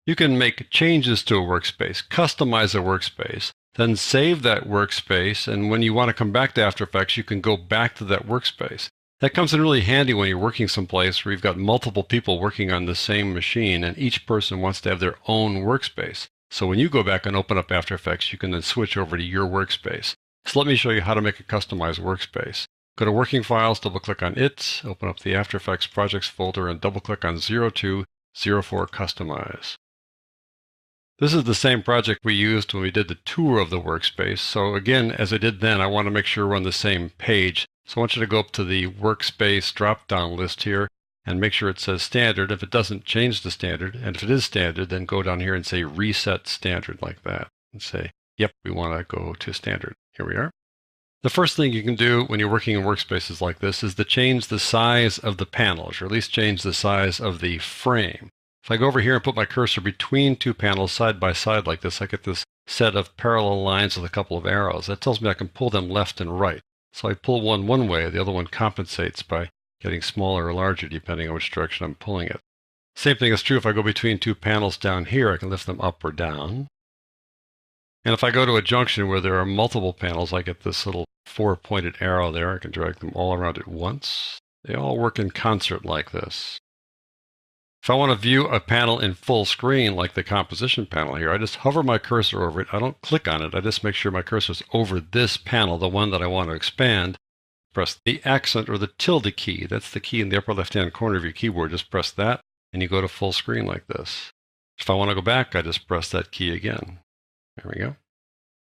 You can make changes to a workspace, customize a workspace, then save that workspace, and when you want to come back to After Effects, you can go back to that workspace. That comes in really handy when you're working someplace where you've got multiple people working on the same machine, and each person wants to have their own workspace. So when you go back and open up After Effects, you can then switch over to your workspace. So let me show you how to make a customized workspace. Go to Working Files, double-click on it, open up the After Effects Projects folder, and double-click on 0204 Customize. This is the same project we used when we did the tour of the workspace. So again, as I did then, I want to make sure we're on the same page. So I want you to go up to the Workspace drop-down list here and make sure it says Standard. If it doesn't, change the standard. And if it is Standard, then go down here and say Reset Standard like that. And say, yep, we want to go to Standard. Here we are. The first thing you can do when you're working in workspaces like this is to change the size of the panels, or at least change the size of the frame. If I go over here and put my cursor between two panels side by side like this, I get this set of parallel lines with a couple of arrows. That tells me I can pull them left and right. So I pull one way, the other one compensates by getting smaller or larger depending on which direction I'm pulling it. Same thing is true if I go between two panels down here, I can lift them up or down. And if I go to a junction where there are multiple panels, I get this little four-pointed arrow there. I can drag them all around at once. They all work in concert like this. If I want to view a panel in full screen, like the composition panel here, I just hover my cursor over it. I don't click on it. I just make sure my cursor is over this panel, the one that I want to expand. Press the accent or the tilde key. That's the key in the upper left-hand corner of your keyboard. Just press that, and you go to full screen like this. If I want to go back, I just press that key again. There we go.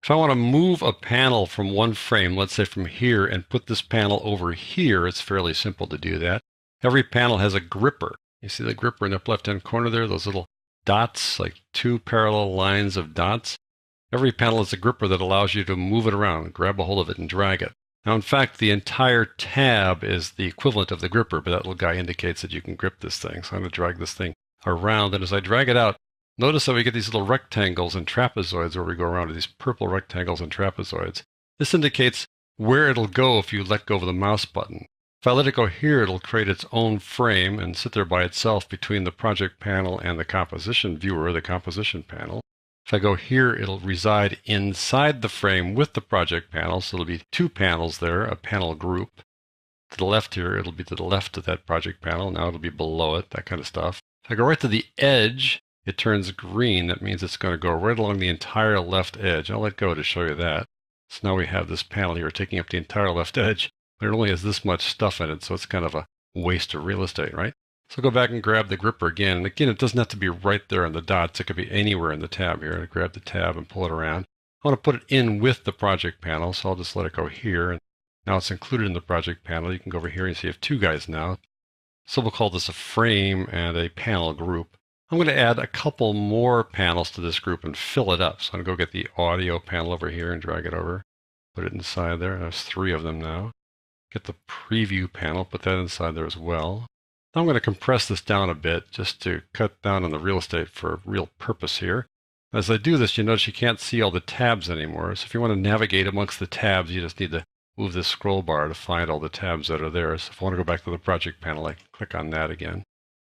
If I want to move a panel from one frame, let's say from here, and put this panel over here, it's fairly simple to do that. Every panel has a gripper. You see the gripper in the upper left-hand corner there? Those little dots, like two parallel lines of dots. Every panel has a gripper that allows you to move it around, grab a hold of it, and drag it. Now, in fact, the entire tab is the equivalent of the gripper, but that little guy indicates that you can grip this thing. So I'm going to drag this thing around, and as I drag it out, notice how we get these little rectangles and trapezoids where we go around, these purple rectangles and trapezoids. This indicates where it'll go if you let go of the mouse button. If I let it go here, it'll create its own frame and sit there by itself between the project panel and the composition viewer, the composition panel. If I go here, it'll reside inside the frame with the project panel, so there'll be two panels there, a panel group. To the left here, it'll be to the left of that project panel. Now it'll be below it, that kind of stuff. If I go right to the edge, it turns green. That means it's going to go right along the entire left edge. I'll let go to show you that. So now we have this panel here taking up the entire left edge, but it only has this much stuff in it, so it's kind of a waste of real estate, right? So go back and grab the gripper again. And again, it doesn't have to be right there on the dots. It could be anywhere in the tab here. I grab the tab and pull it around. I want to put it in with the project panel, so I'll just let it go here. And now it's included in the project panel. You can go over here and see you have two guys now. So we'll call this a frame and a panel group. I'm going to add a couple more panels to this group and fill it up. So I'm going to go get the audio panel over here and drag it over. Put it inside there. There's three of them now. Get the preview panel, put that inside there as well. Now I'm going to compress this down a bit just to cut down on the real estate for a real purpose here. As I do this, you notice you can't see all the tabs anymore. So if you want to navigate amongst the tabs, you just need to move this scroll bar to find all the tabs that are there. So if I want to go back to the project panel, I can click on that again.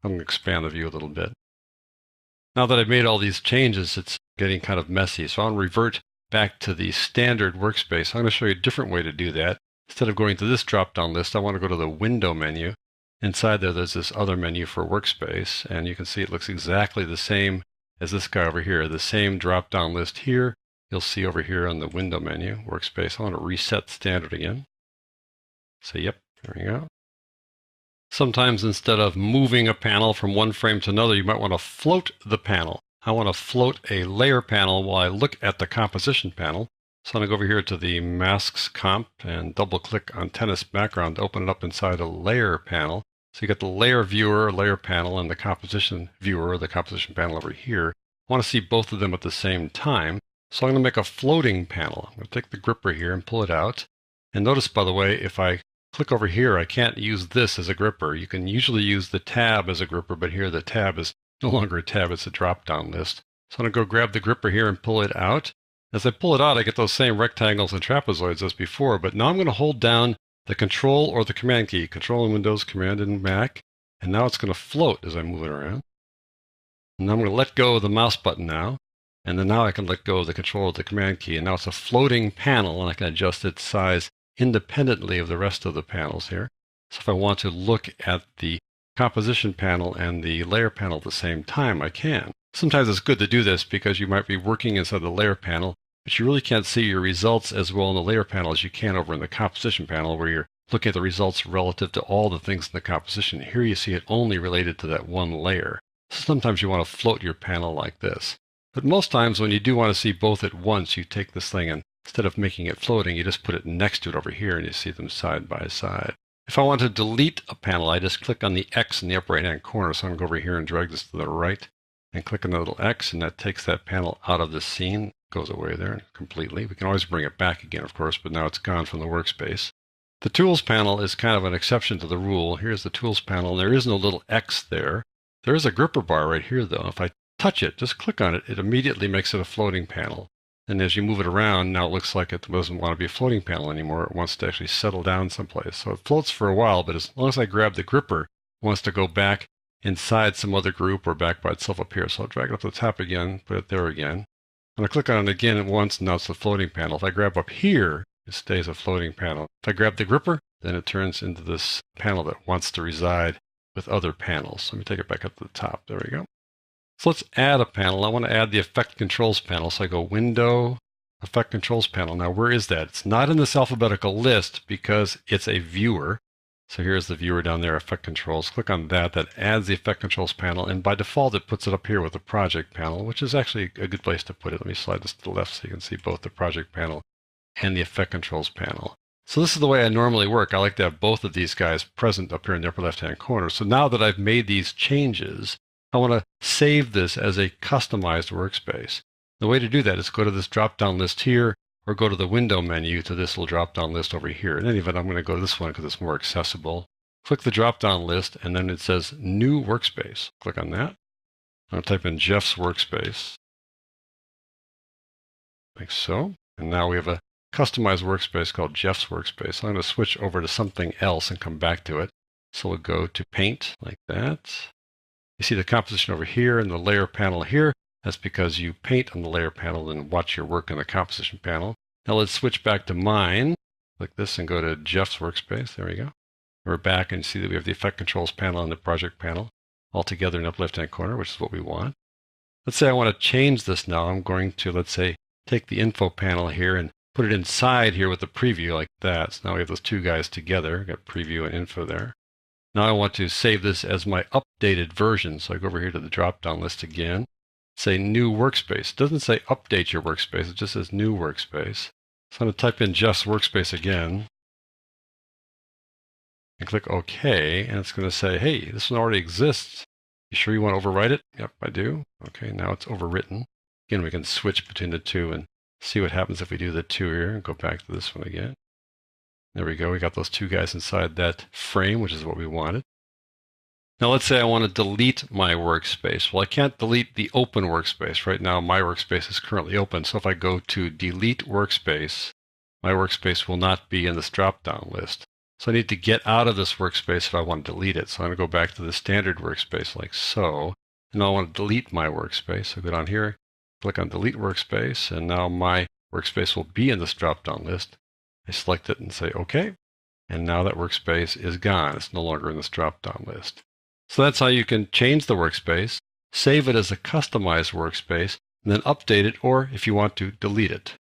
I'm going to expand the view a little bit. Now that I've made all these changes, it's getting kind of messy. So I'll revert back to the standard workspace. I'm going to show you a different way to do that. Instead of going to this drop-down list, I want to go to the window menu. Inside there's this other menu for workspace, and you can see it looks exactly the same as this guy over here. The same drop-down list here, you'll see over here on the window menu, workspace. I want to reset standard again. So yep, there we go. Sometimes instead of moving a panel from one frame to another, you might want to float the panel. I want to float a layer panel while I look at the composition panel. So I'm going to go over here to the Masks comp and double click on Tennis Background to open it up inside a layer panel. So you get the layer viewer, layer panel, and the composition viewer, the composition panel over here. I want to see both of them at the same time. So I'm going to make a floating panel. I'm going to take the gripper here and pull it out. And notice, by the way, if I click over here, I can't use this as a gripper. You can usually use the tab as a gripper, but here the tab is no longer a tab, it's a drop-down list. So I'm going to go grab the gripper here and pull it out. As I pull it out, I get those same rectangles and trapezoids as before, but now I'm going to hold down the Control or the Command key, Control in Windows, Command in Mac, and now it's going to float as I move it around. And I'm going to let go of the mouse button now. And then now I can let go of the control of the command key. And now it's a floating panel, and I can adjust its size independently of the rest of the panels here. So if I want to look at the composition panel and the layer panel at the same time, I can. Sometimes it's good to do this because you might be working inside the layer panel, but you really can't see your results as well in the layer panel as you can over in the composition panel, where you're looking at the results relative to all the things in the composition. Here you see it only related to that one layer. So sometimes you want to float your panel like this. But most times when you do want to see both at once, you take this thing and instead of making it floating, you just put it next to it over here and you see them side by side. If I want to delete a panel, I just click on the X in the upper right-hand corner. So I'm going to go over here and drag this to the right and click on the little X, and that takes that panel out of the scene. It goes away there completely. We can always bring it back again, of course, but now it's gone from the workspace. The Tools panel is kind of an exception to the rule. Here's the Tools panel. There is no little X there. There is a gripper bar right here, though. If I touch it, just click on it, it immediately makes it a floating panel. And as you move it around, now it looks like it doesn't want to be a floating panel anymore. It wants to actually settle down someplace. So it floats for a while, but as long as I grab the gripper, it wants to go back inside some other group or back by itself up here. So I'll drag it up to the top again, put it there again. And I click on it again at once, and now it's the floating panel. If I grab up here, it stays a floating panel. If I grab the gripper, then it turns into this panel that wants to reside with other panels. So let me take it back up to the top. There we go. So let's add a panel. I want to add the Effect Controls panel. So I go Window, Effect Controls panel. Now where is that? It's not in this alphabetical list because it's a viewer. So here's the viewer down there, Effect Controls. Click on that. That adds the Effect Controls panel. And by default, it puts it up here with the Project panel, which is actually a good place to put it. Let me slide this to the left so you can see both the Project panel and the Effect Controls panel. So this is the way I normally work. I like to have both of these guys present up here in the upper left-hand corner. So now that I've made these changes, I want to save this as a customized workspace. The way to do that is go to this drop-down list here, or go to the window menu to this little drop-down list over here. In any event, I'm going to go to this one because it's more accessible. Click the drop-down list, and then it says New Workspace. Click on that. I'm going to type in Jeff's Workspace, like so. And now we have a customized workspace called Jeff's Workspace. So I'm going to switch over to something else and come back to it. So we'll go to Paint, like that. You see the composition over here and the layer panel here. That's because you paint on the layer panel and watch your work in the composition panel. Now let's switch back to mine. Click this and go to Jeff's Workspace. There we go. We're back and you see that we have the Effect Controls panel and the Project panel all together in the upper left-hand corner, which is what we want. Let's say I want to change this now. I'm going to, let's say, take the Info panel here and put it inside here with the preview like that. So now we have those two guys together. We've got preview and info there. Now I want to save this as my updated version. So I go over here to the drop-down list again. Say New Workspace. It doesn't say update your workspace. It just says New Workspace. So I'm going to type in Jeff's Workspace again. And click OK. And it's going to say, hey, this one already exists. You sure you want to overwrite it? Yep, I do. Okay, now it's overwritten. Again, we can switch between the two and see what happens if we do the two here and go back to this one again. There we go. We got those two guys inside that frame, which is what we wanted. Now let's say I want to delete my workspace. Well, I can't delete the open workspace. Right now, my workspace is currently open. So if I go to Delete Workspace, my workspace will not be in this drop-down list. So I need to get out of this workspace if I want to delete it. So I'm going to go back to the standard workspace like so. And now I want to delete my workspace. So go down here, click on Delete Workspace, and now my workspace will be in this drop-down list. I select it and say OK, and now that workspace is gone. It's no longer in this drop-down list. So that's how you can change the workspace, save it as a customized workspace, and then update it, or if you want to, delete it.